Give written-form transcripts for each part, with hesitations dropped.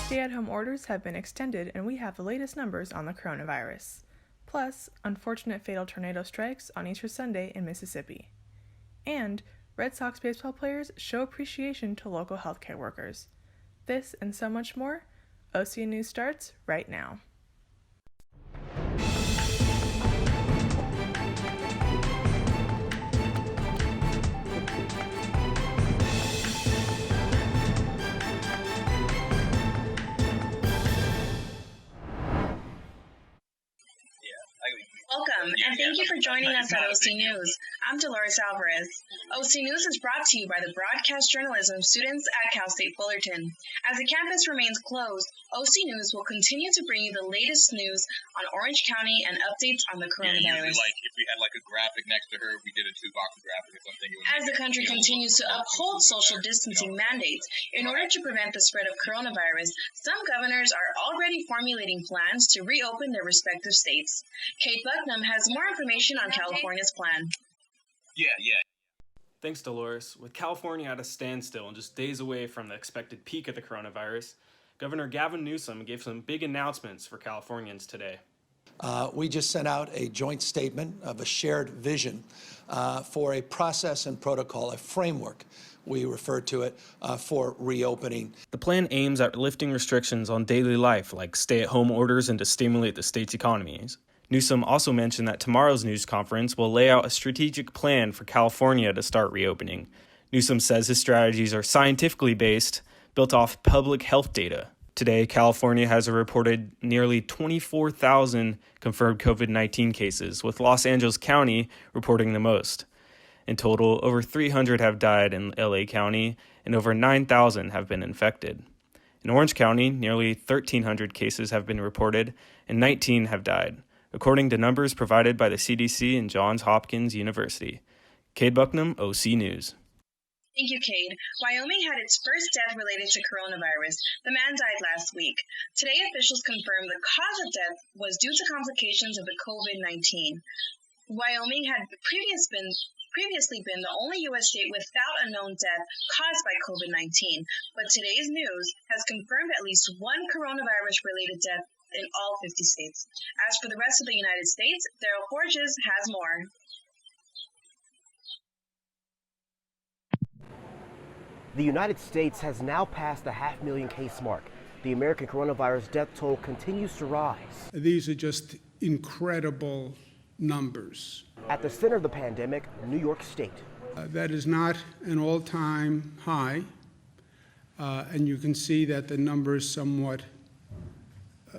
Stay-at-home orders have been extended and we have the latest numbers on the coronavirus. Plus, unfortunate fatal tornado strikes on Easter Sunday in Mississippi. And Red Sox baseball players show appreciation to local healthcare workers. This and so much more, OC News starts right now. Welcome, and thank you for joining us at OC News. I'm Dolores Alvarez. OC News is brought to you by the broadcast journalism students at Cal State Fullerton. As the campus remains closed, OC News will continue to bring you the latest news on Orange County and updates on the coronavirus. If we had a graphic next to her, if we did a two-box graphic or something. As the country continues to uphold social distancing mandates in order to prevent the spread of coronavirus, some governors are already formulating plans to reopen their respective states. Kate Bucknam has more information on California's plan. Yeah. Thanks, Dolores. With California at a standstill and just days away from the expected peak of the coronavirus, Governor Gavin Newsom gave some big announcements for Californians today. We just sent out a joint statement of a shared vision for a process and protocol, a framework, we refer to it, for reopening. The plan aims at lifting restrictions on daily life, like stay-at-home orders, and to stimulate the state's economies. Newsom also mentioned that tomorrow's news conference will lay out a strategic plan for California to start reopening. Newsom says his strategies are scientifically based, built off public health data. Today, California has reported nearly 24,000 confirmed COVID-19 cases, with Los Angeles County reporting the most. In total, over 300 have died in LA County, and over 9,000 have been infected. In Orange County, nearly 1,300 cases have been reported, and 19 have died, according to numbers provided by the CDC and Johns Hopkins University. Cade Bucknam, OC News. Thank you, Cade. Wyoming had its first death related to coronavirus. The man died last week. Today, officials confirmed the cause of death was due to complications of the COVID-19. Wyoming had previously been the only U.S. state without a known death caused by COVID-19, but today's news has confirmed at least one coronavirus-related death in all 50 states. As for the rest of the United States, Daryl Forges has more. The United States has now passed the 500,000 case mark. The American coronavirus death toll continues to rise. These are just incredible numbers. At the center of the pandemic, New York State. That is not an all-time high, and you can see that the number is somewhat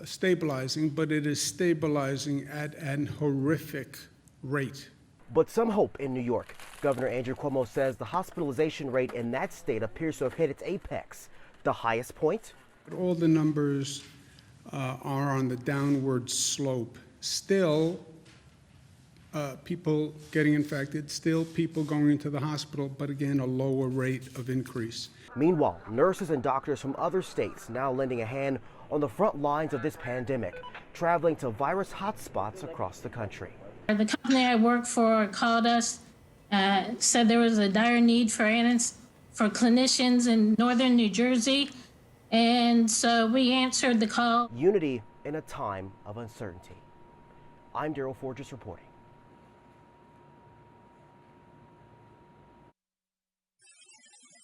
stabilizing, but it is stabilizing at an horrific rate. But some hope in New York. Governor Andrew Cuomo says the hospitalization rate in that state appears to have hit its apex. The highest point? All the numbers are on the downward slope. Still, people getting infected, still people going into the hospital, but again, a lower rate of increase. Meanwhile, nurses and doctors from other states now lending a hand on the front lines of this pandemic, traveling to virus hotspots across the country. The company I work for called us, said there was a dire need for clinicians in northern New Jersey, and so we answered the call. Unity in a time of uncertainty. I'm Daryl Forges reporting.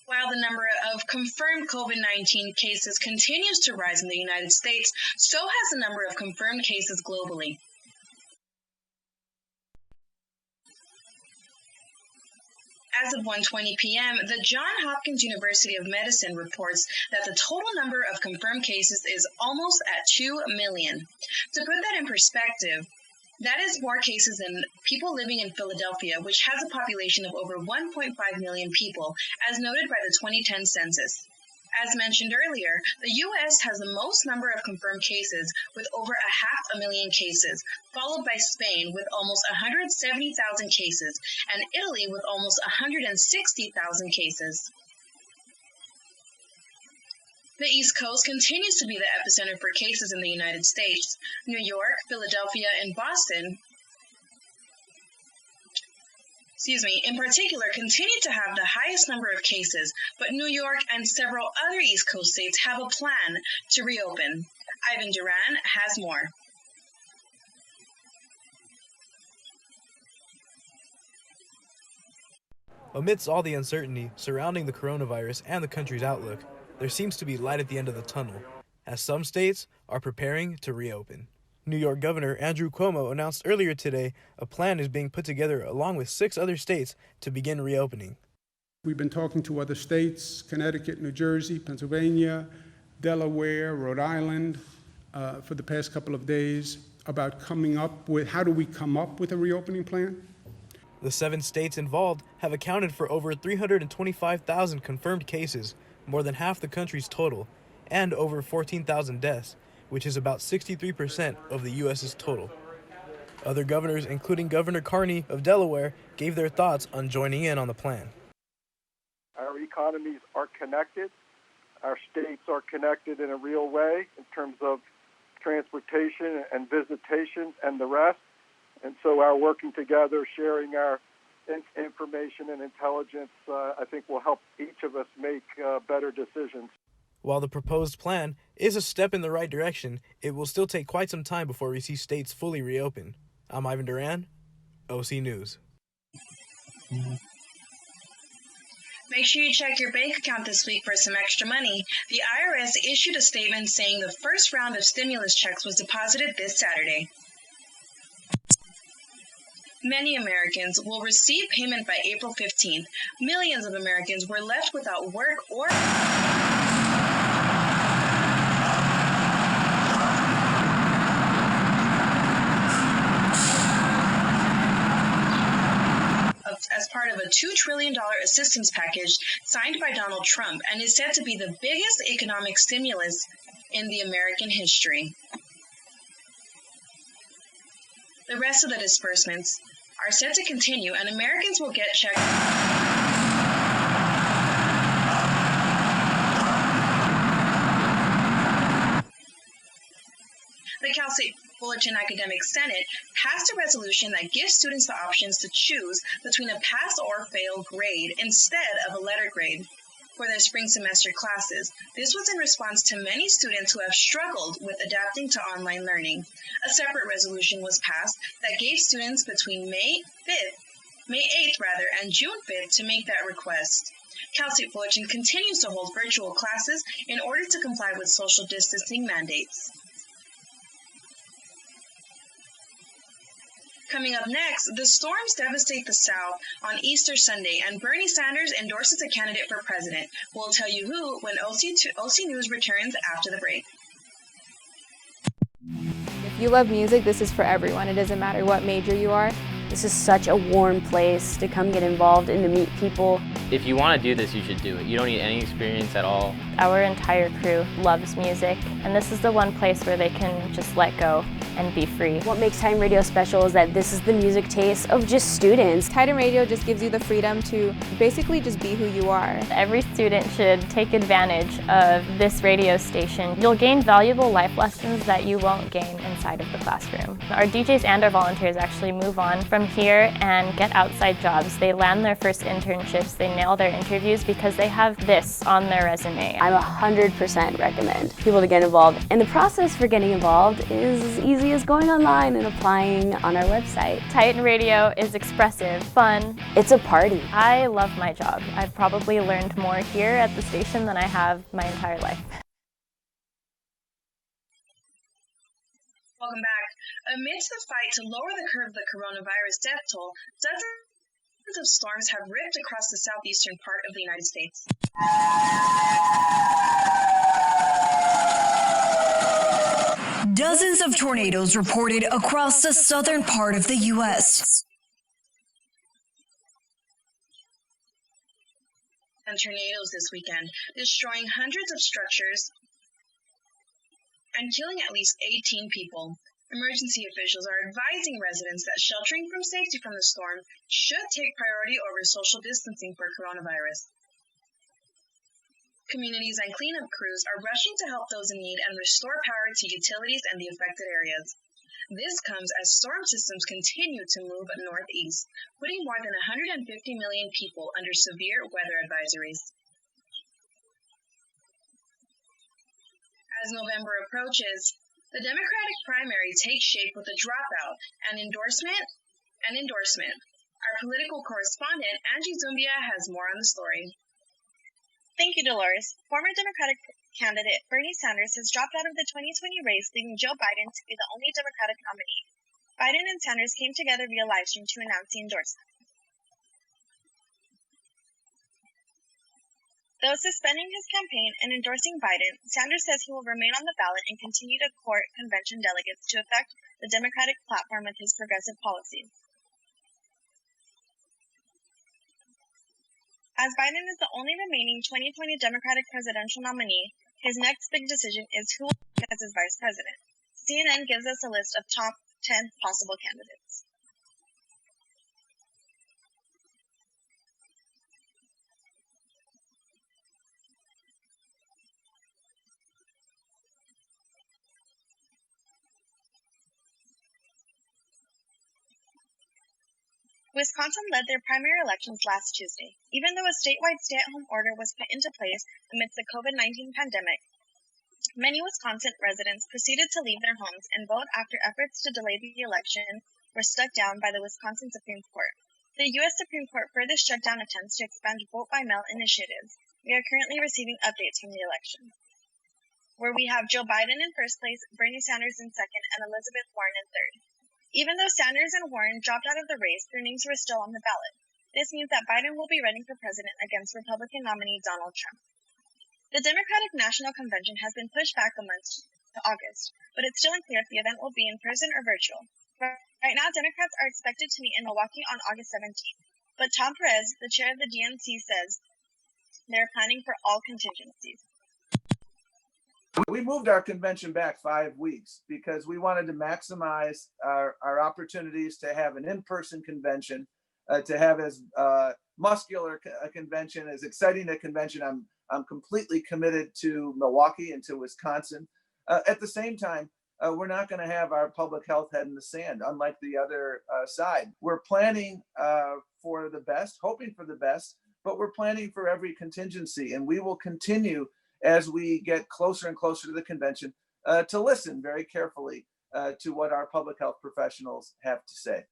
While the number of confirmed COVID-19 cases continues to rise in the United States, so has the number of confirmed cases globally. As of 1:20 p.m., the Johns Hopkins University of Medicine reports that the total number of confirmed cases is almost at 2 million. To put that in perspective, that is more cases than people living in Philadelphia, which has a population of over 1.5 million people, as noted by the 2010 census. As mentioned earlier, the U.S. has the most number of confirmed cases with over 500,000 cases, followed by Spain with almost 170,000 cases, and Italy with almost 160,000 cases. The East Coast continues to be the epicenter for cases in the United States. New York, Philadelphia, and Boston in particular, continue to have the highest number of cases, but New York and several other East Coast states have a plan to reopen. Ivan Duran has more. Amidst all the uncertainty surrounding the coronavirus and the country's outlook, there seems to be light at the end of the tunnel, as some states are preparing to reopen. New York Governor Andrew Cuomo announced earlier today a plan is being put together along with 6 other states to begin reopening. We've been talking to other states, Connecticut, New Jersey, Pennsylvania, Delaware, Rhode Island, for the past couple of days about coming up with, how do we come up with a reopening plan? The 7 states involved have accounted for over 325,000 confirmed cases, more than half the country's total, and over 14,000 deaths, which is about 63% of the U.S.'s total. Other governors, including Governor Carney of Delaware, gave their thoughts on joining in on the plan. Our economies are connected. Our states are connected in a real way in terms of transportation and visitation and the rest. And so our working together, sharing our information and intelligence, I think will help each of us make better decisions. While the proposed plan is a step in the right direction, it will still take quite some time before we see states fully reopen. I'm Ivan Duran, OC News. Make sure you check your bank account this week for some extra money. The IRS issued a statement saying the first round of stimulus checks was deposited this Saturday. Many Americans will receive payment by April 15th. Millions of Americans were left without work or as part of a $2 trillion assistance package signed by Donald Trump and is said to be the biggest economic stimulus in the American history. The rest of the disbursements are set to continue, and Americans will get checks. The Cal State Fullerton Academic Senate passed a resolution that gives students the options to choose between a pass or fail grade instead of a letter grade for their spring semester classes. This was in response to many students who have struggled with adapting to online learning. A separate resolution was passed that gave students between May 8th and June 5th to make that request. Cal State Fullerton continues to hold virtual classes in order to comply with social distancing mandates. Coming up next, the storms devastate the South on Easter Sunday, and Bernie Sanders endorses a candidate for president. We'll tell you who when OC News returns after the break. If you love music, this is for everyone. It doesn't matter what major you are. This is such a warm place to come get involved and to meet people. If you want to do this, you should do it. You don't need any experience at all. Our entire crew loves music, and this is the one place where they can just let go and be free. What makes Titan Radio special is that this is the music taste of just students. Titan Radio just gives you the freedom to basically just be who you are. Every student should take advantage of this radio station. You'll gain valuable life lessons that you won't gain inside of the classroom. Our DJs and our volunteers actually move on from here and get outside jobs. They land their first internships, they nail their interviews because they have this on their resume. I 100% recommend people to get involved. And the process for getting involved is as easy as going online and applying on our website. Titan Radio is expressive, fun. It's a party. I love my job. I've probably learned more here at the station than I have my entire life. Welcome back. Amidst the fight to lower the curve of the coronavirus death toll, dozens of storms have ripped across the southeastern part of the United States. Dozens of tornadoes reported across the southern part of the U.S. And tornadoes this weekend, destroying hundreds of structures and killing at least 18 people. Emergency officials are advising residents that sheltering from safety from the storm should take priority over social distancing for coronavirus. Communities and cleanup crews are rushing to help those in need and restore power to utilities and the affected areas. This comes as storm systems continue to move northeast, putting more than 150 million people under severe weather advisories. As November approaches, the Democratic primary takes shape with a dropout and endorsement. Our political correspondent, Angie Zumbia, has more on the story. Thank you, Dolores. Former Democratic candidate Bernie Sanders has dropped out of the 2020 race, leaving Joe Biden to be the only Democratic nominee. Biden and Sanders came together via livestream to announce the endorsement. Though suspending his campaign and endorsing Biden, Sanders says he will remain on the ballot and continue to court convention delegates to affect the Democratic platform with his progressive policies. As Biden is the only remaining 2020 Democratic presidential nominee, his next big decision is who will serve as his vice president. CNN gives us a list of top 10 possible candidates. Wisconsin led their primary elections last Tuesday. Even though a statewide stay-at-home order was put into place amidst the COVID-19 pandemic, many Wisconsin residents proceeded to leave their homes and vote after efforts to delay the election were struck down by the Wisconsin Supreme Court. The U.S. Supreme Court further struck down attempts to expand vote-by-mail initiatives. We are currently receiving updates from the election, where we have Joe Biden in first place, Bernie Sanders in second, and Elizabeth Warren in third. Even though Sanders and Warren dropped out of the race, their names were still on the ballot. This means that Biden will be running for president against Republican nominee Donald Trump. The Democratic National Convention has been pushed back a month to August, but it's still unclear if the event will be in person or virtual. Right now, Democrats are expected to meet in Milwaukee on August 17th, but Tom Perez, the chair of the DNC, says they're planning for all contingencies. We moved our convention back 5 weeks because we wanted to maximize our opportunities to have an in-person convention, to have as muscular a convention, as exciting a convention. I'm completely committed to Milwaukee and to Wisconsin. At the same time, we're not going to have our public health head in the sand, unlike the other side. We're planning for the best, hoping for the best, but we're planning for every contingency, and we will continue as we get closer and closer to the convention, to listen very carefully to what our public health professionals have to say.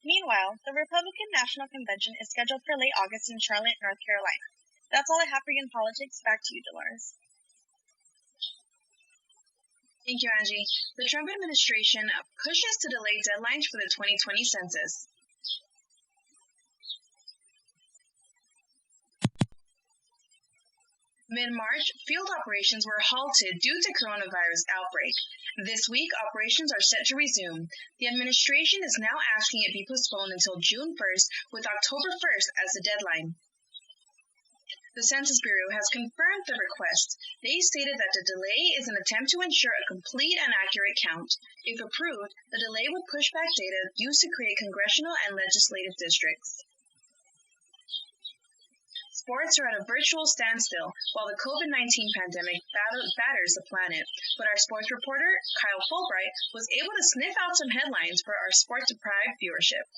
Meanwhile, the Republican National Convention is scheduled for late August in Charlotte, North Carolina. That's all I have for you in politics. Back to you, Dolores. Thank you, Angie. The Trump administration pushes to delay deadlines for the 2020 census. Mid-March, field operations were halted due to coronavirus outbreak. This week, operations are set to resume. The administration is now asking it be postponed until June 1st, with October 1st as the deadline. The Census Bureau has confirmed the request. They stated that the delay is an attempt to ensure a complete and accurate count. If approved, the delay would push back data used to create congressional and legislative districts. Sports are at a virtual standstill while the COVID-19 pandemic batters the planet, but our sports reporter, Kyle Fulbright, was able to sniff out some headlines for our sport-deprived viewership.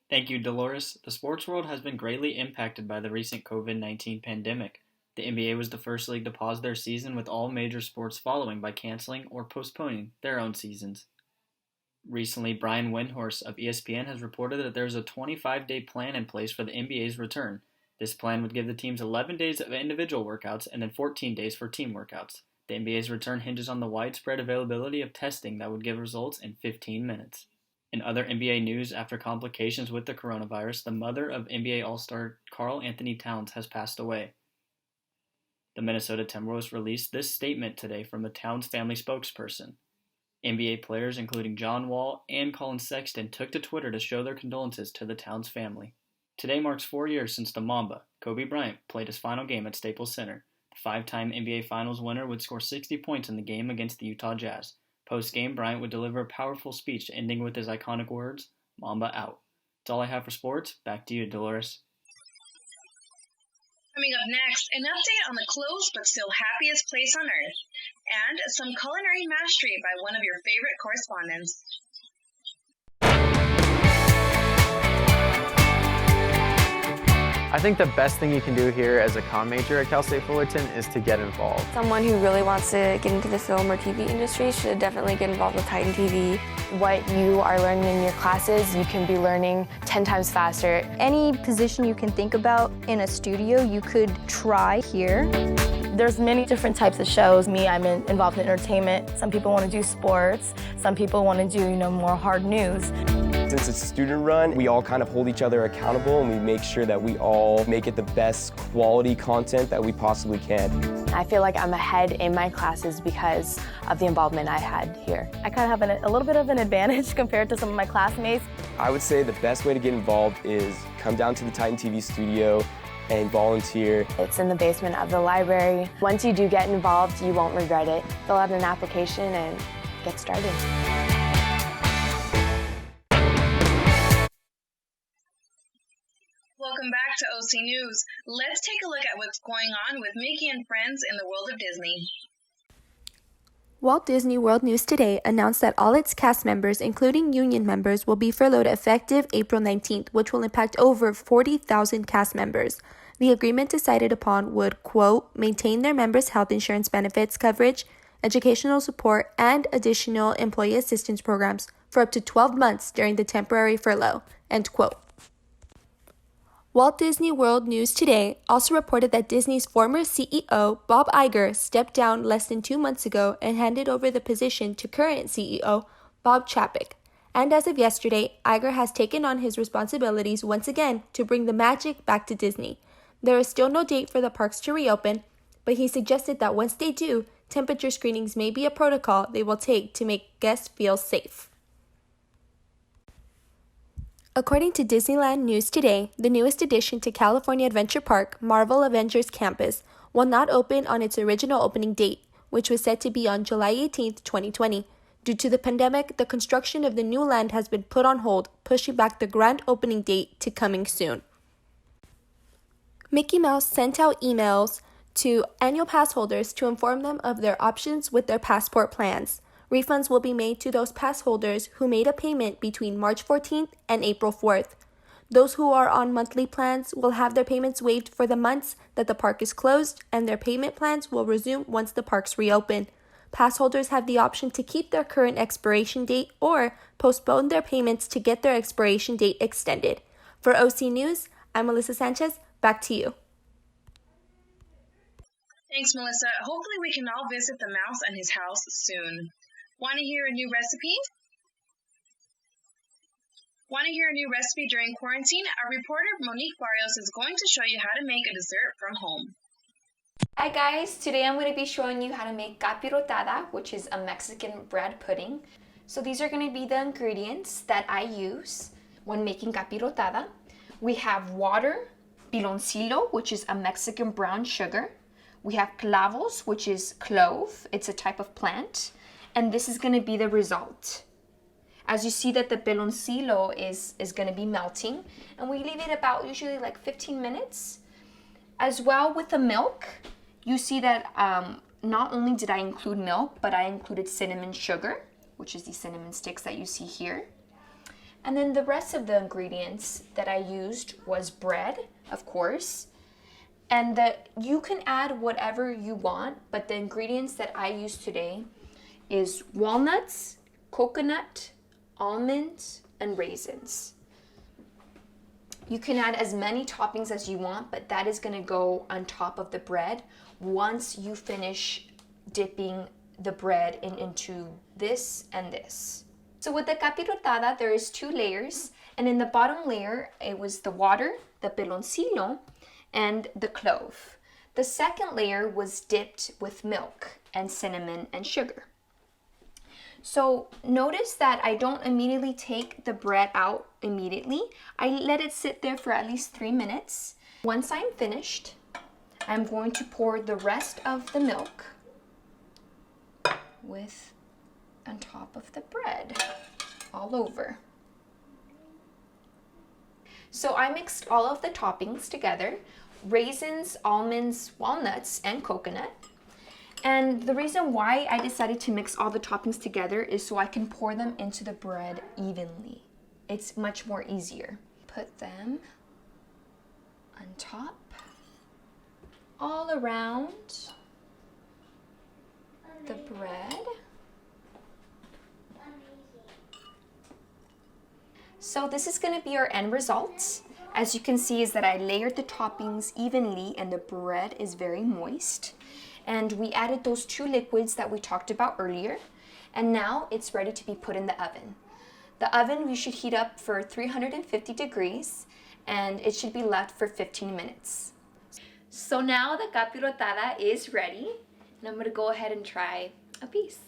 Thank you, Dolores. The sports world has been greatly impacted by the recent COVID-19 pandemic. The NBA was the first league to pause their season, with all major sports following by canceling or postponing their own seasons. Recently, Brian Windhorst of ESPN has reported that there's a 25-day plan in place for the NBA's return. This plan would give the teams 11 days of individual workouts and then 14 days for team workouts. The NBA's return hinges on the widespread availability of testing that would give results in 15 minutes. In other NBA news, after complications with the coronavirus, the mother of NBA All-Star Karl Anthony Towns has passed away. The Minnesota Timberwolves released this statement today from the Towns family spokesperson. NBA players, including John Wall and Colin Sexton, took to Twitter to show their condolences to the Towns family. Today marks 4 years since the Mamba, Kobe Bryant, played his final game at Staples Center. The five-time NBA Finals winner would score 60 points in the game against the Utah Jazz. Post-game, Bryant would deliver a powerful speech ending with his iconic words, "Mamba out." That's all I have for sports. Back to you, Dolores. From Coming up next, an update on the closed but still happiest place on earth, and some culinary mastery by one of your favorite correspondents. I think the best thing you can do here as a comm major at Cal State Fullerton is to get involved. Someone who really wants to get into the film or TV industry should definitely get involved with Titan TV. What you are learning in your classes, you can be learning 10 times faster. Any position you can think about in a studio, you could try here. There's many different types of shows. Me, I'm involved in entertainment. Some people want to do sports. Some people want to do, more hard news. Since it's student run, we all kind of hold each other accountable and we make sure that we all make it the best quality content that we possibly can. I feel like I'm ahead in my classes because of the involvement I had here. I kind of have a little bit of an advantage compared to some of my classmates. I would say the best way to get involved is come down to the Titan TV studio and volunteer. It's in the basement of the library. Once you do get involved, you won't regret it. Fill out an application and get started. Welcome back to OC News. Let's take a look at what's going on with Mickey and friends in the world of Disney. Walt Disney World News Today announced that all its cast members, including union members, will be furloughed effective April 19th, which will impact over 40,000 cast members. The agreement decided upon would, quote, maintain their members' health insurance benefits coverage, educational support, and additional employee assistance programs for up to 12 months during the temporary furlough, end quote. Walt Disney World News Today also reported that Disney's former CEO, Bob Iger, stepped down less than 2 months ago and handed over the position to current CEO, Bob Chapek. And as of yesterday, Iger has taken on his responsibilities once again to bring the magic back to Disney. There is still no date for the parks to reopen, but he suggested that once they do, temperature screenings may be a protocol they will take to make guests feel safe. According to Disneyland News Today, the newest addition to California Adventure Park, Marvel Avengers Campus, will not open on its original opening date, which was set to be on July 18, 2020. Due to the pandemic, the construction of the new land has been put on hold, pushing back the grand opening date to coming soon. Mickey Mouse sent out emails to annual pass holders to inform them of their options with their passport plans. Refunds will be made to those pass holders who made a payment between March 14th and April 4th. Those who are on monthly plans will have their payments waived for the months that the park is closed, and their payment plans will resume once the parks reopen. Pass holders have the option to keep their current expiration date or postpone their payments to get their expiration date extended. For OC News, I'm Melissa Sanchez. Back to you. Thanks, Melissa. Hopefully we can all visit the mouse and his house soon. Want to hear a new recipe? During quarantine? Our reporter Monique Barrios is going to show you how to make a dessert from home. Hi guys, today I'm going to be showing you how to make capirotada, which is a Mexican bread pudding. So these are going to be the ingredients that I use when making capirotada. We have water, piloncillo, which is a Mexican brown sugar. We have clavos, which is clove. It's a type of plant. And this is going to be the result. As you see that the piloncillo is going to be melting, and we leave it about usually like 15 minutes. As well with the milk, you see that not only did I include milk, but I included cinnamon sugar, which is the cinnamon sticks that you see here. And then the rest of the ingredients that I used was bread, of course. And you can add whatever you want, but the ingredients that I used today is walnuts, coconut, almonds, and raisins. You can add as many toppings as you want, but that is going to go on top of the bread once you finish dipping the bread into this and this. So with the capirotada, there is 2 layers, and in the bottom layer, it was the water, the piloncillo, and the clove. The second layer was dipped with milk and cinnamon and sugar. So notice that I don't immediately take the bread out immediately. I let it sit there for at least 3 minutes. Once I'm finished, I'm going to pour the rest of the milk on top of the bread, all over. So I mixed all of the toppings together. raisins, almonds, walnuts, and coconut. And the reason why I decided to mix all the toppings together is so I can pour them into the bread evenly. It's much more easier. Put them on top, all around the bread. So this is going to be our end result. As you can see is that I layered the toppings evenly and the bread is very moist. And we added those 2 liquids that we talked about earlier. And now it's ready to be put in the oven. The oven we should heat up for 350 degrees and it should be left for 15 minutes. So now the capirotada is ready and I'm going to go ahead and try a piece.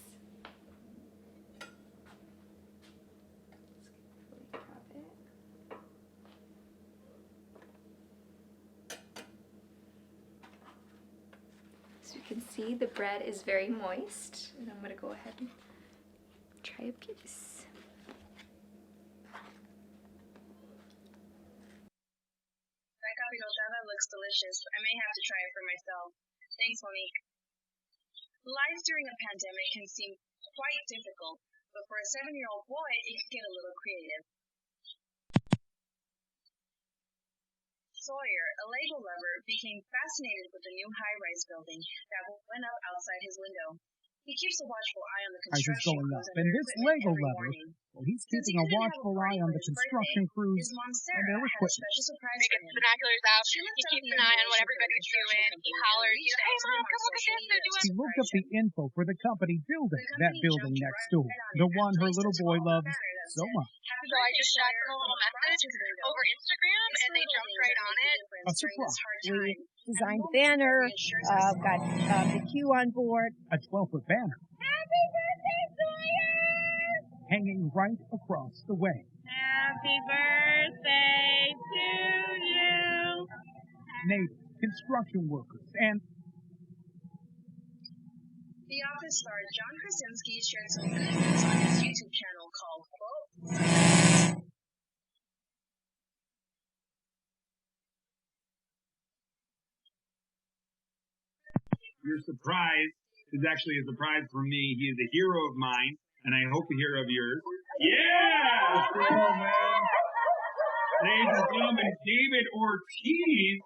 So you can see the bread is very moist and I'm going to go ahead and try a piece. That capirotada looks delicious. I may have to try it for myself. Thanks, Monique. Life during a pandemic can seem quite difficult, but for a 7-year-old boy, it can get a little creative. Sawyer, a Lego lover, became fascinated with the new high-rise building that went up outside his window. He keeps a watchful eye on the construction Going crews up, and and their this equipment Lego every lover, morning. well, he's Since he keeping a couldn't have a watchful party eye on for the his construction birthday, crews his mom and Sarah their had a equipment. special surprise He for gets him. binoculars out. She He looked up keeps the an eye on information what for the everybody's construction doing. He company and hollers, reached out hey to mom, him on come look at social this, media they're to doing. She looked up surprise the him. info for the company building The that company building jumped next right door, on it the and one her placed a little boy 12-foot loves banner that so said, much. "Happy So I birthday, just shot Sawyer," them a little across message his window. over Instagram, It's and the they little jumped things right that on make a it. difference A during this surprise. hard We time. designed the And the banner, reassures us all. got the queue on board. A 12-foot banner Happy birthday, Sawyer! hanging right across the way. Happy birthday to you! Neighbors, construction workers, and The Office star John Krasinski shared some good news on his YouTube channel called Quote. Your surprise is actually a surprise for me. He is a hero of mine, and I hope a hero of yours. Yeah! Let's go, man. Ladies and gentlemen, David Ortiz.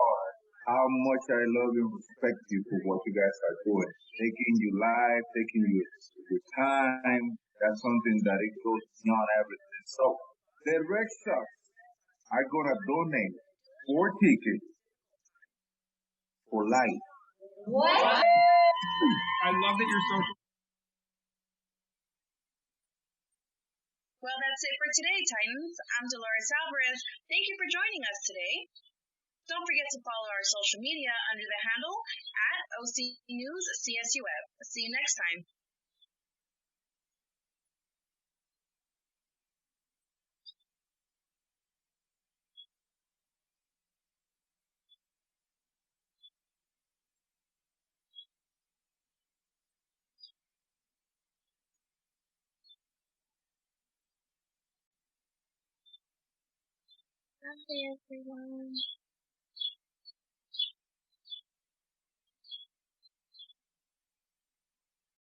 How much I love and respect you for what you guys are doing. Taking your life, taking your time, that's something that it goes beyond everything. So, the Red Sox are going to donate 4 tickets for life. What? I love that you're social. Well, that's it for today, Titans. I'm Dolores Alvarez. Thank you for joining us today. Don't forget to follow our social media under the handle @OCNewsCSUF. See you next time. Bye, everyone.